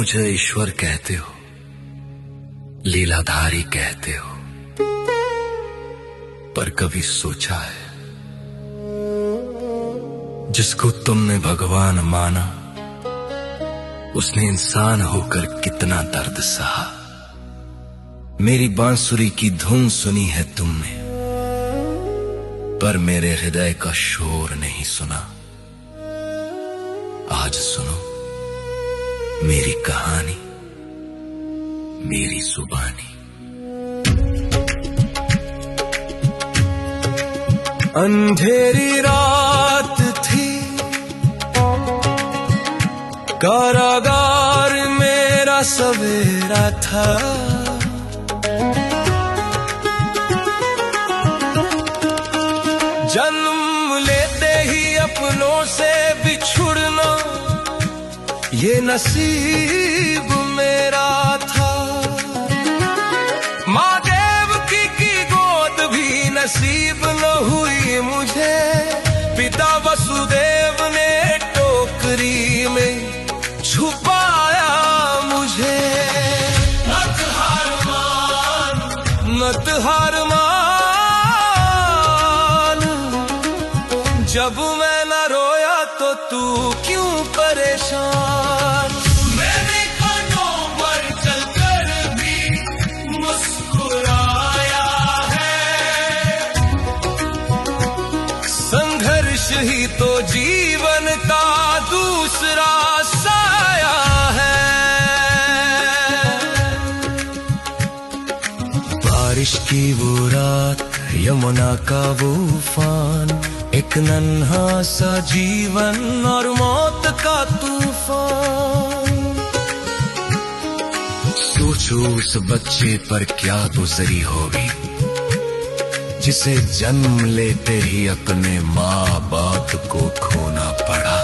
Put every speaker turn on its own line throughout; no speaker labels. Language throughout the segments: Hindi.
मुझे ईश्वर कहते हो, लीलाधारी कहते हो, पर कभी सोचा है जिसको तुमने भगवान माना उसने इंसान होकर कितना दर्द सहा। मेरी बांसुरी की धुन सुनी है तुमने, पर मेरे हृदय का शोर नहीं सुना। आज सुनो मेरी कहानी, मेरी जुबानी। अंधेरी रात थी, कारागार मेरा सवेरा था। जन्म लेते ही अपनों से बिछुड़ना ये नसीब मेरा था। माँ देवकी की गोद भी नसीब न हुई मुझे। पिता वसुदेव ने टोकरी में छुपाया मुझे। मत हार मान, मत हार मान, जब मैं न रोया तो तू क्यों परेशान। मैंने कांटों पर चलकर भी मुस्कुराया है। संघर्ष ही तो जीवन का दूसरा साया है। बारिश की वो रात, यमुना का वो उफान, एक नन्हा सा जीवन और मौत का तूफान। सोचो उस बच्चे पर क्या गुजरी होगी जिसे जन्म लेते ही अपने माँ बाप को खोना पड़ा।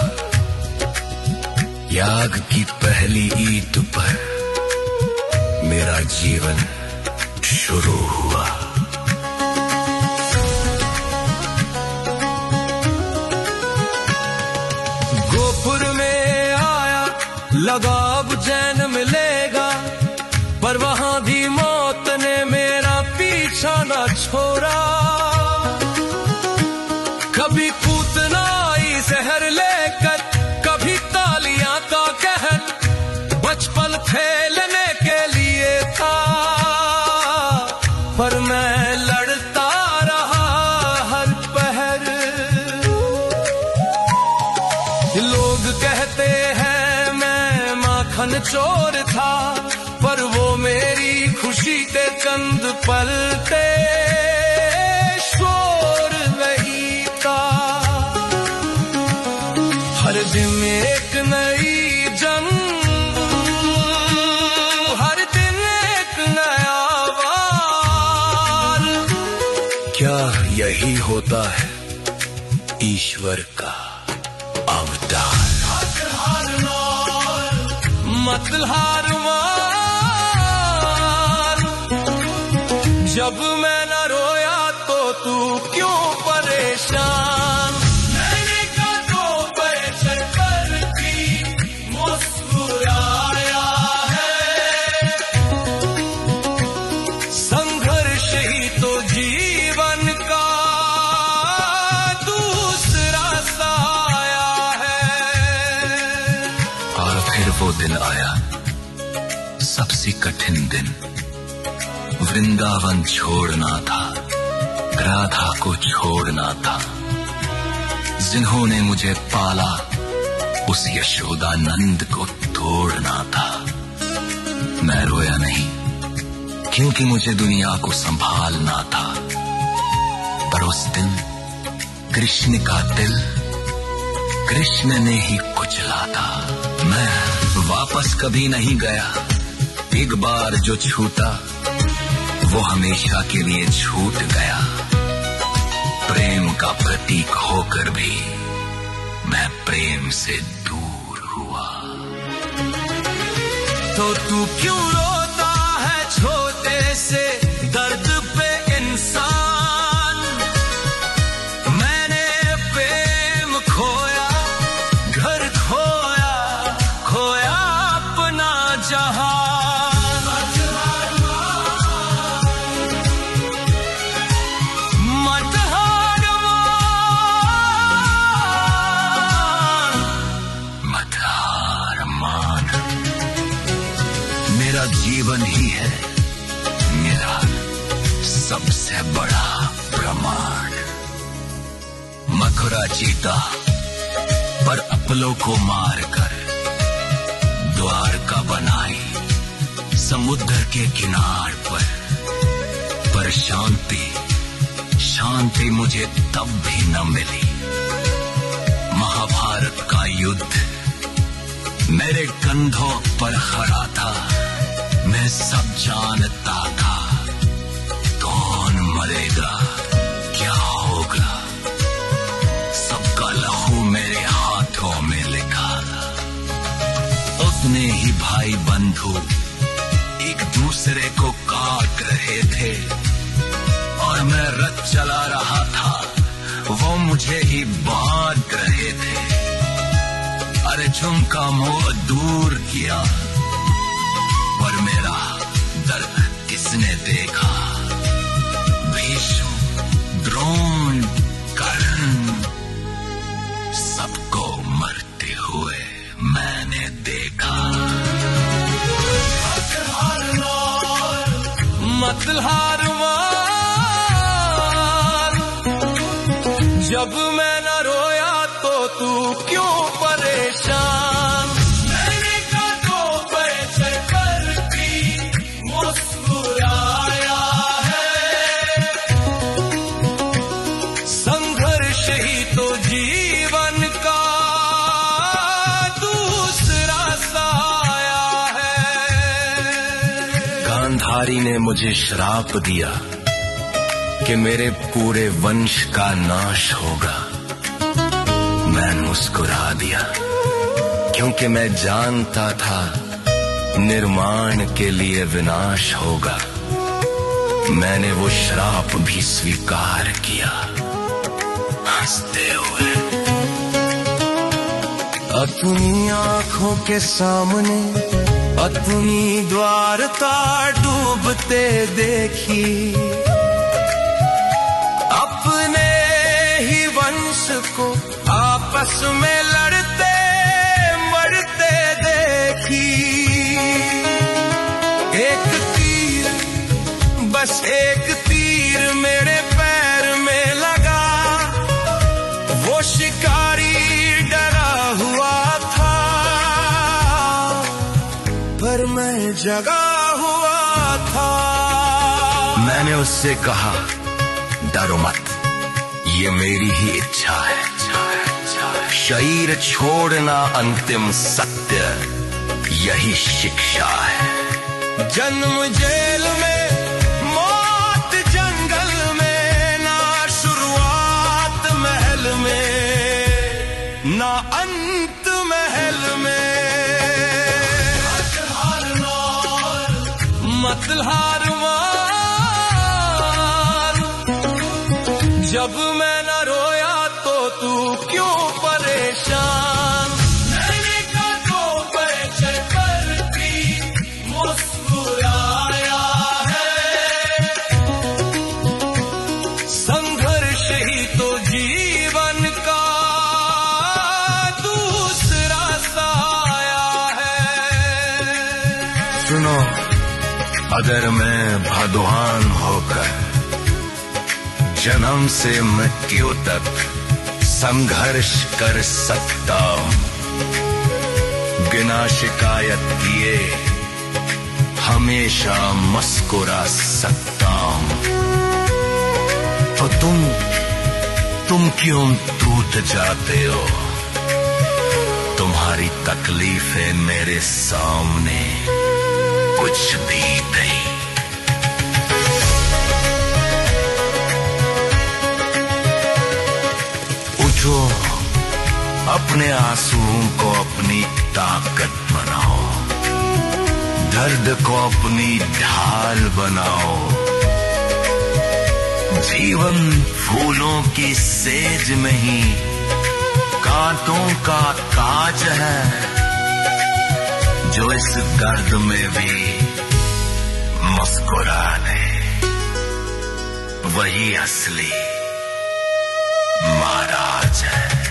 याग की पहली ईद पर मेरा जीवन शुरू हुआ। गोपुर में आया, लगा अब चैन मिलेगा, पर वहां भी मौत ने मेरा पीछा न छोड़ा। कभी पूतनाई जहर लेकर, कभी तालियां का कहर, बचपन खेलने के लिए था, पर मैं लड़ता रहा हर पहर। लोग कहते हैं मैं माखन चोर था, पर वो मेरी खुशी के चंद पल थे, शोर नहीं था। हर दिन एक नई जंग, हर दिन एक नया वार। क्या यही होता है ईश्वर का अवतार। मत हार मान, जब मैं न रोया तो तू क्यों परेशान। मैंने कांटों पर चलकर भी मुस्कुराया है। संघर्ष ही तो जीवन का दूसरा साया है। और फिर वो दिन आया, सबसे कठिन दिन। वृंदावन छोड़ना था, राधा को छोड़ना था। जिन्होंने मुझे पाला उस यशोदानंद को तोड़ना था। मैं रोया नहीं, क्योंकि मुझे दुनिया को संभालना था। पर उस दिन कृष्ण का दिल कृष्ण ने ही कुचला था। मैं वापस कभी नहीं गया, एक बार जो छूटा वो हमेशा के लिए छूट गया। प्रेम का प्रतीक होकर भी मैं प्रेम से दूर हुआ। तो तू क्यों रोता है छोटे से दर्द पे इंसान। मैंने प्रेम खोया, घर खोया, खोया अपना
है मेरा सबसे बड़ा प्रमाण। मथुरा जीता पर अपलों को मारकर द्वारका बनाई समुद्र के किनार पर शांति मुझे तब भी न मिली। महाभारत का युद्ध मेरे कंधों पर खड़ा था, मैं सब जानता था कौन मरेगा क्या होगा। सबका लहू मेरे हाथों में लिखा था। उतने ही भाई बंधु एक दूसरे को काट रहे थे और मैं रथ चला रहा था, वो मुझे ही बांट रहे थे। अरे झुमका मुंह दूर किया पर मेरा दर्द किसने देखा। भीष्म, द्रोण, कर्ण सबको मरते हुए मैंने देखा। मत हार मान, जब मैं न रोया तो तू क्यों परेशान। मैंने कांधों पर चढ़कर भी मुस्कुराया है। संघर्ष ही तो जीवन का दूसरा साया है। गांधारी ने मुझे श्राप दिया कि मेरे पूरे वंश का नाश होगा। मैं मुस्कुरा दिया क्योंकि मैं जानता था निर्माण के लिए विनाश होगा। मैंने वो श्राप भी स्वीकार किया हंसते हुए। अपनी आंखों के सामने अपनी द्वारका डूबते देखी, अपने ही वंश को आपस में लड़ते मरते देखी। एक तीर, बस एक तीर मेरे पैर में लगा। वो शिकारी डरा हुआ था पर मैं जगा हुआ था। मैंने उससे कहा डरो मत, ये मेरी ही इच्छा है। शरीर छोड़ना अंतिम सत्य, यही शिक्षा है। जन्म जेल में, मौत जंगल में, ना शुरुआत महल में, ना अंत महल में। मत हार मान, जब मैं न रोया तो तू क्यों परेशान। मैंने कांधों पर चढ़कर भी मुस्कुराया है। संघर्ष ही तो जीवन का दूसरा साया है। सुनो, अगर मैं भगवान होकर जन्म से मृत्यु तक संघर्ष कर सकता हूं, बिना शिकायत किए हमेशा मुस्कुरा सकता हूं, तो तुम क्यों टूट जाते हो। तुम्हारी तकलीफें मेरे सामने कुछ भी नहीं। उठो, अपने आंसुओं को अपनी ताकत बनाओ, दर्द को अपनी ढाल बनाओ। जीवन फूलों की सेज में ही कांटों का ताज है, जो इस दर्द में भी मुस्कुराने, वही असली महाराज है।